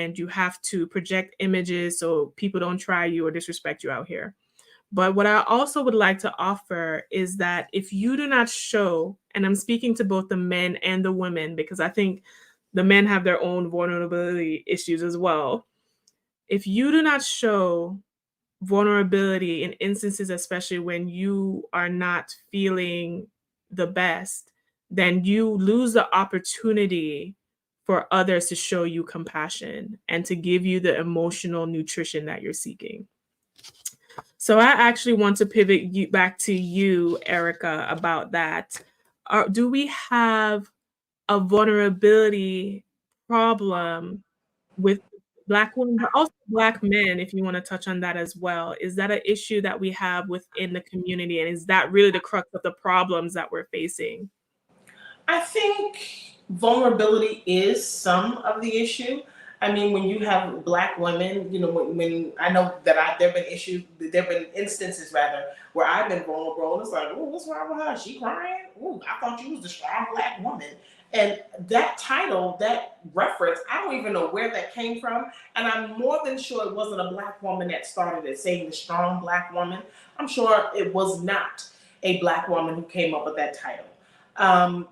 and you have to project images so people don't try you or disrespect you out here. But what I also would like to offer is that if you do not show, and I'm speaking to both the men and the women, because I think the men have their own vulnerability issues as well. If you do not show vulnerability in instances, especially when you are not feeling the best, then you lose the opportunity for others to show you compassion and to give you the emotional nutrition that you're seeking. So I actually want to pivot you back to you, Erica, about that. Do we have a vulnerability problem with Black women, but also Black men, if you want to touch on that as well? Is that an issue that we have within the community? And is that really the crux of the problems that we're facing? I think vulnerability is some of the issue. I mean, when you have Black women, when I know that there have been issues, there have been instances rather where I've been vulnerable, and it's like, oh, what's wrong with her? She crying? Oh, I thought you was the strong Black woman. And that title, that reference, I don't even know where that came from. And I'm more than sure it wasn't a Black woman that started it, saying the strong Black woman. I'm sure it was not a Black woman who came up with that title.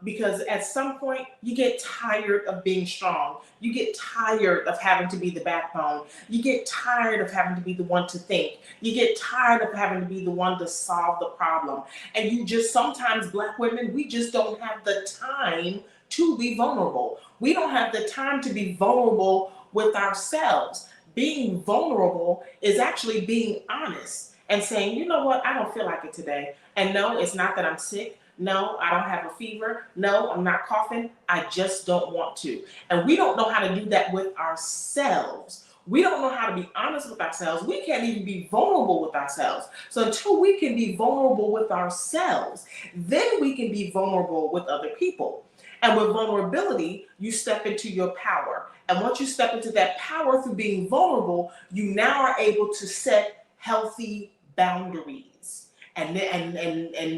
Because at some point you get tired of being strong. You get tired of having to be the backbone. You get tired of having to be the one to think. You get tired of having to be the one to solve the problem. And you just, sometimes Black women, we just don't have the time to be vulnerable. We don't have the time to be vulnerable with ourselves. Being vulnerable is actually being honest and saying, you know what, I don't feel like it today. And no, it's not that I'm sick. No, I don't have a fever. No, I'm not coughing. I just don't want to. And we don't know how to do that with ourselves. We don't know how to be honest with ourselves. We can't even be vulnerable with ourselves. So until we can be vulnerable with ourselves, then we can be vulnerable with other people. And with vulnerability, you step into your power. And once you step into that power through being vulnerable, you now are able to set healthy boundaries. And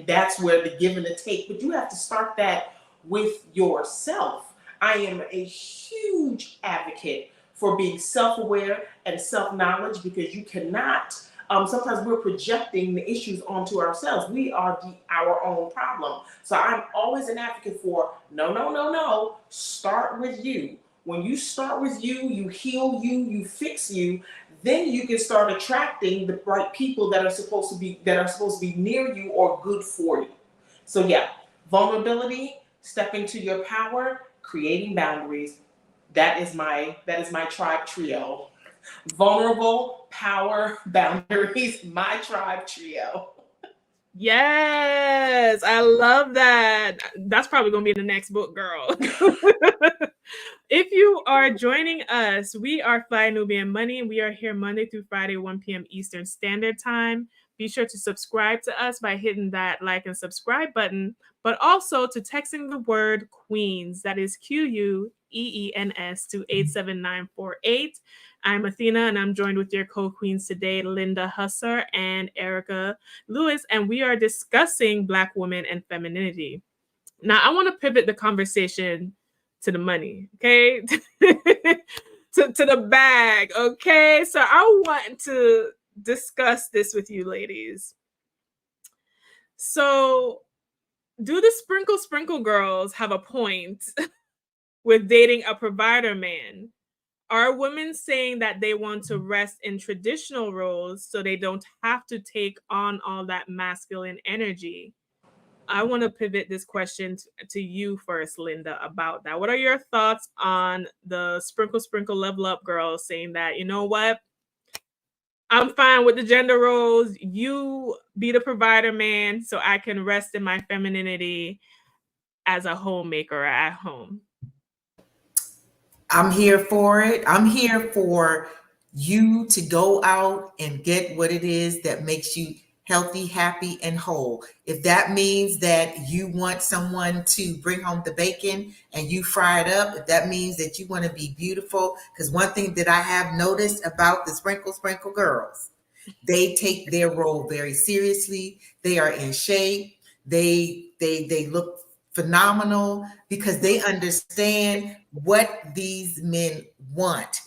that's where the give and the take. But you have to start that with yourself. I am a huge advocate for being self-aware and self-knowledge, because you cannot, sometimes we're projecting the issues onto ourselves. We are our own problem. So I'm always an advocate for no. Start with you. When you start with you, you heal you, you fix you, then you can start attracting the right people that are supposed to be near you or good for you. So yeah, vulnerability, step into your power, creating boundaries. That is my tribe trio. Vulnerable, power, boundaries, my tribe trio. Yes, I love that. That's probably going to be in the next book, girl. If you are joining us, we are Fly Nubian Money. We are here Monday through Friday, 1 p.m. Eastern Standard Time. Be sure to subscribe to us by hitting that like and subscribe button, but also to texting the word Queens, that is QUEENS, to 87948. I'm Athena, and I'm joined with your co-queens today, Linda Husser and Erica Lewis, and we are discussing Black women and femininity. Now, I want to pivot the conversation to the money, okay? to the bag, okay? So I want to discuss this with you ladies. So do the sprinkle girls have a point with dating a provider man? Are women saying that they want to rest in traditional roles so they don't have to take on all that masculine energy? I want to pivot this question to you first, Linda, about that. What are your thoughts on the sprinkle level up girls saying that, you know what? I'm fine with the gender roles. You be the provider man so I can rest in my femininity as a homemaker at home. I'm here for it. I'm here for you to go out and get what it is that makes you healthy, happy, and whole. If that means that you want someone to bring home the bacon and you fry it up, if that means that you want to be beautiful, because one thing that I have noticed about the sprinkle girls, they take their role very seriously. They are in shape. They look phenomenal because they understand what these men want.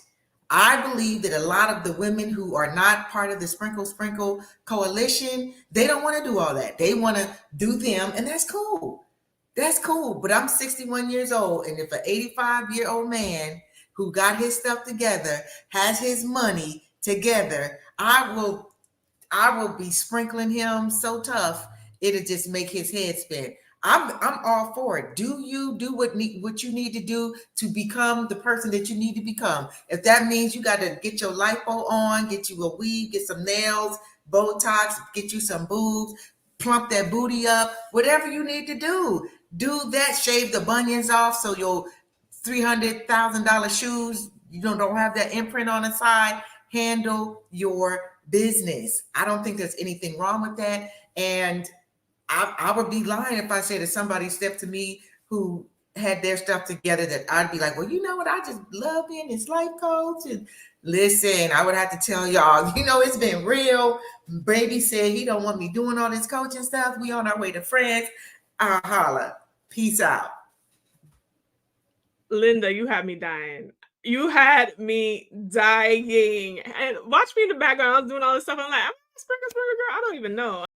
I believe that a lot of the women who are not part of the Sprinkle Sprinkle Coalition, they don't want to do all that. They want to do them, and that's cool. That's cool. But I'm 61 years old, and if an 85-year-old man who got his stuff together has his money together, I will be sprinkling him so tough it'll just make his head spin. I'm all for it. Do you do what you need to do to become the person that you need to become? If that means you got to get your lipo on, get you a weave, get some nails, Botox, get you some boobs, plump that booty up, whatever you need to do that. Shave the bunions off so your $300,000 shoes don't have that imprint on the side. Handle your business. I don't think there's anything wrong with that. And I would be lying if I said that somebody stepped to me who had their stuff together that I'd be like, well, you know what? I just love being this life coach. And listen, I would have to tell y'all, it's been real. Baby said he don't want me doing all this coaching stuff. We on our way to France. I'll holla. Peace out. Linda, you had me dying. You had me dying. And watch me in the background. I was doing all this stuff. I'm like, I'm a sprinkle girl. I don't even know.